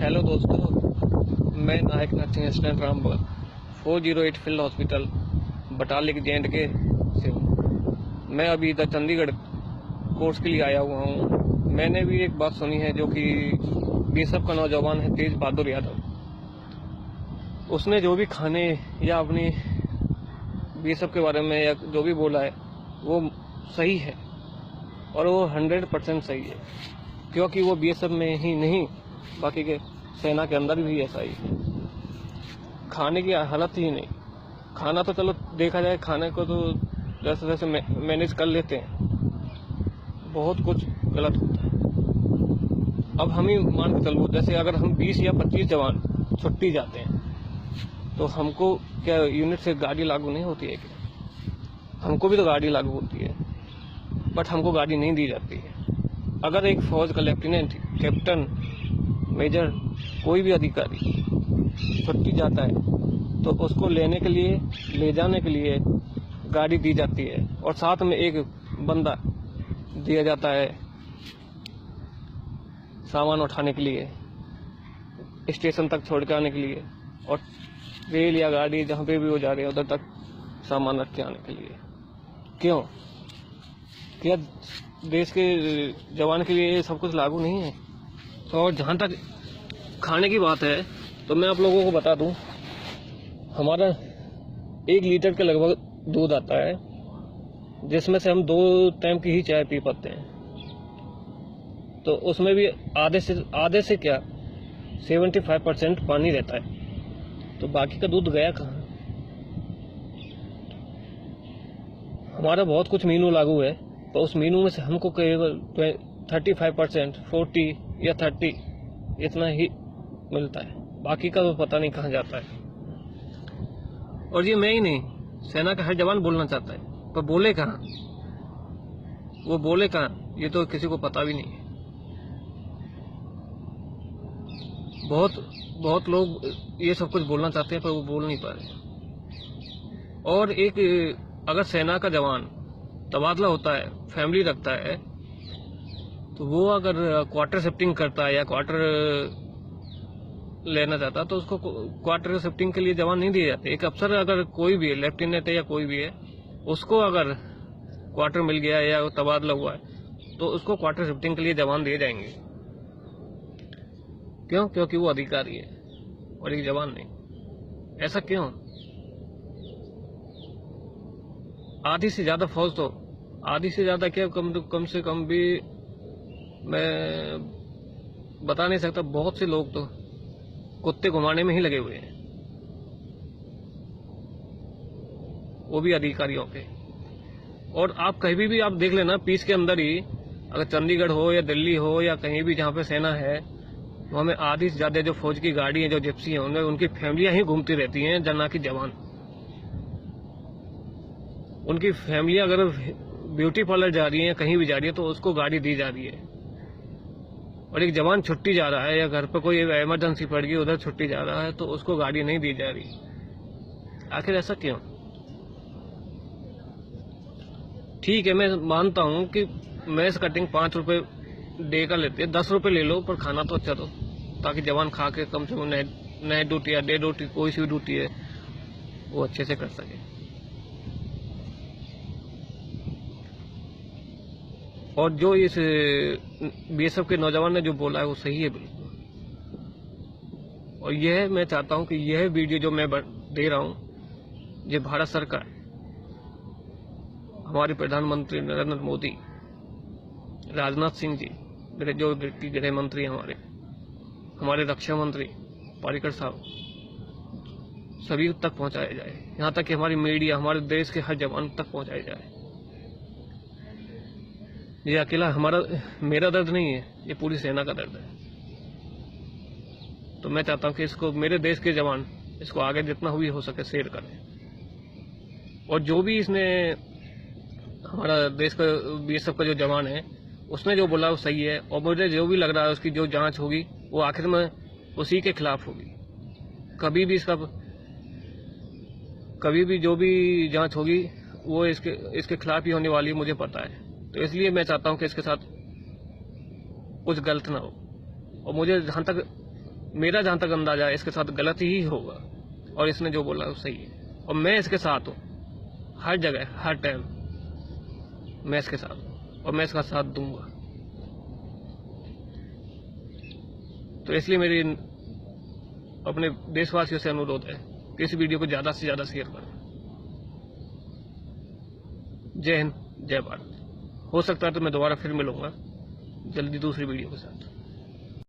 Hello दोस्तों, मैं नायक nursing assistant रामबगल 408 field hospital बटाली के से हूँ। मैं अभी इधर चंडीगढ़ कोर्स के लिए आया हुआ हूँ। मैंने भी एक बात सुनी है जो कि बीएसएफ का नौजवान है तेज बहादुर यादव, उसने जो भी खाने या अपनी बीएसएफ के बारे में या जो भी बोला है वो सही है और वो 100% सही है, क्योंकि वो बीएसएफ में ही नहीं बाकी के सेना के अंदर भी ऐसा ही है। खाने की हालत ही नहीं, खाना तो चलो देखा जाए, खाने को तो जैसे जैसे मैनेज कर लेते हैं, बहुत कुछ गलत होता है। अब हम ही मान के चलो, जैसे अगर हम 20 या 25 जवान छुट्टी जाते हैं तो हमको क्या यूनिट से गाड़ी लागू नहीं होती है क्या? हमको भी तो गाड़ी लागू होती है, बट हमको गाड़ी नहीं दी जाती है। अगर एक फौज का लेफ्टिनेंट, कैप्टन, मेजर, कोई भी अधिकारी छुट्टी जाता है तो उसको लेने के लिए, ले जाने के लिए गाड़ी दी जाती है और साथ में एक बंदा दिया जाता है सामान उठाने के लिए, स्टेशन तक छोड़ के आने के लिए, और रेल या गाड़ी जहाँ पे भी वो जा रहे हैं उधर तक सामान रख के आने के लिए। क्यों? क्या देश के जवान के लिए सब कुछ लागू नहीं है? और जहाँ तक खाने की बात है तो मैं आप लोगों को बता दूं, हमारा 1 लीटर के लगभग दूध आता है, जिसमें से हम 2 टाइम की ही चाय पी पाते हैं। तो उसमें भी आधे से क्या 75% पानी रहता है, तो बाकी का दूध गया कहाँ? हमारा बहुत कुछ मेनू लागू है, तो उस मेनू में से हमको केवल 35%, 40 या 30 इतना ही मिलता है, बाकी का तो पता नहीं कहाँ जाता है। और ये मैं ही नहीं, सेना का हर जवान बोलना चाहता है, पर बोले कहाँ? वो बोले कहाँ, ये तो किसी को पता भी नहीं है। बहुत लोग ये सब कुछ बोलना चाहते हैं पर वो बोल नहीं पा रहे। और एक अगर सेना का जवान तबादला होता है, फैमिली रखता है, तो वो अगर क्वार्टर शिफ्टिंग करता है या क्वार्टर लेना चाहता है तो उसको क्वार्टर शिफ्टिंग के लिए जवान नहीं दिए जाते। एक अफसर अगर कोई भी है, लेफ्टिनेंट है या कोई भी है, उसको अगर क्वार्टर मिल गया है या तबादला हुआ है तो उसको क्वार्टर शिफ्टिंग के लिए जवान दिए जाएंगे। क्यों? क्योंकि वो अधिकारी है और एक जवान नहीं। ऐसा क्यों? आधी से ज्यादा फौज तो, आधी से ज्यादा क्या, कम से कम भी मैं बता नहीं सकता, बहुत से लोग तो कुत्ते घुमाने में ही लगे हुए हैं, वो भी अधिकारियों के। और आप कहीं भी आप देख लेना, पीस के अंदर ही अगर चंडीगढ़ हो या दिल्ली हो या कहीं भी जहाँ पे सेना है, वहाँ में आधी से ज्यादा जो फौज की गाड़ी है, जो जिप्सी है, उनमें उनकी फैमिलियां ही घूमती रहती हैं, जना की जवान। उनकी फैमिलियां अगर ब्यूटी पार्लर जा रही है, कहीं भी जा रही है, तो उसको गाड़ी दी जा रही है। और एक जवान छुट्टी जा रहा है या घर पर कोई इमरजेंसी पड़ गई, उधर छुट्टी जा रहा है, तो उसको गाड़ी नहीं दी जा रही। आखिर ऐसा क्यों? ठीक है, मैं मानता हूं कि मैस कटिंग 5 रुपए डे का लेते हैं, 10 रुपए ले लो, पर खाना तो अच्छा दो, ताकि जवान खा के कम से कम नाइट ड्यूटी या डे ड्यूटी, कोई सी ड्यूटी है वो अच्छे से कर सके। और जो इस बीएसएफ के नौजवान ने जो बोला है वो सही है बिल्कुल। और यह मैं चाहता हूं कि यह वीडियो जो मैं दे रहा हूं, ये भारत सरकार, हमारे प्रधानमंत्री नरेंद्र मोदी, राजनाथ सिंह जी, जो गृह मंत्री, हमारे रक्षा मंत्री पारिकर साहब, सभी तक पहुंचाया जाए। यहाँ तक कि हमारी मीडिया, हमारे देश के हर जवान तक पहुंचाया जाए। ये अकेला मेरा दर्द नहीं है, ये पूरी सेना का दर्द है। तो मैं चाहता हूं कि इसको मेरे देश के जवान इसको आगे जितना भी हो सके शेयर करें। और जो भी इसने हमारा देश का बीएसएफ का जो जवान है, उसने जो बोला वो सही है, और मुझे जो भी लग रहा है उसकी जो जांच होगी वो आखिर में उसी के खिलाफ होगी। कभी भी जो भी जांच होगी वो इसके खिलाफ ही होने वाली है, मुझे पता है। तो इसलिए मैं चाहता हूं कि इसके साथ कुछ गलत ना हो। और मुझे जहां तक मेरा जहां तक अंदाजा है इसके साथ गलत ही होगा, और इसने जो बोला वो सही है, और मैं इसके साथ हूँ हर जगह हर टाइम। मैं इसके साथ हूँ और मैं इसका साथ दूंगा। तो इसलिए मेरी अपने देशवासियों से अनुरोध है कि इस वीडियो को ज्यादा से ज्यादा शेयर करें। जय हिंद, जय भारत। हो सकता है तो मैं दोबारा फिर मिलूंगा जल्दी दूसरी वीडियो के साथ।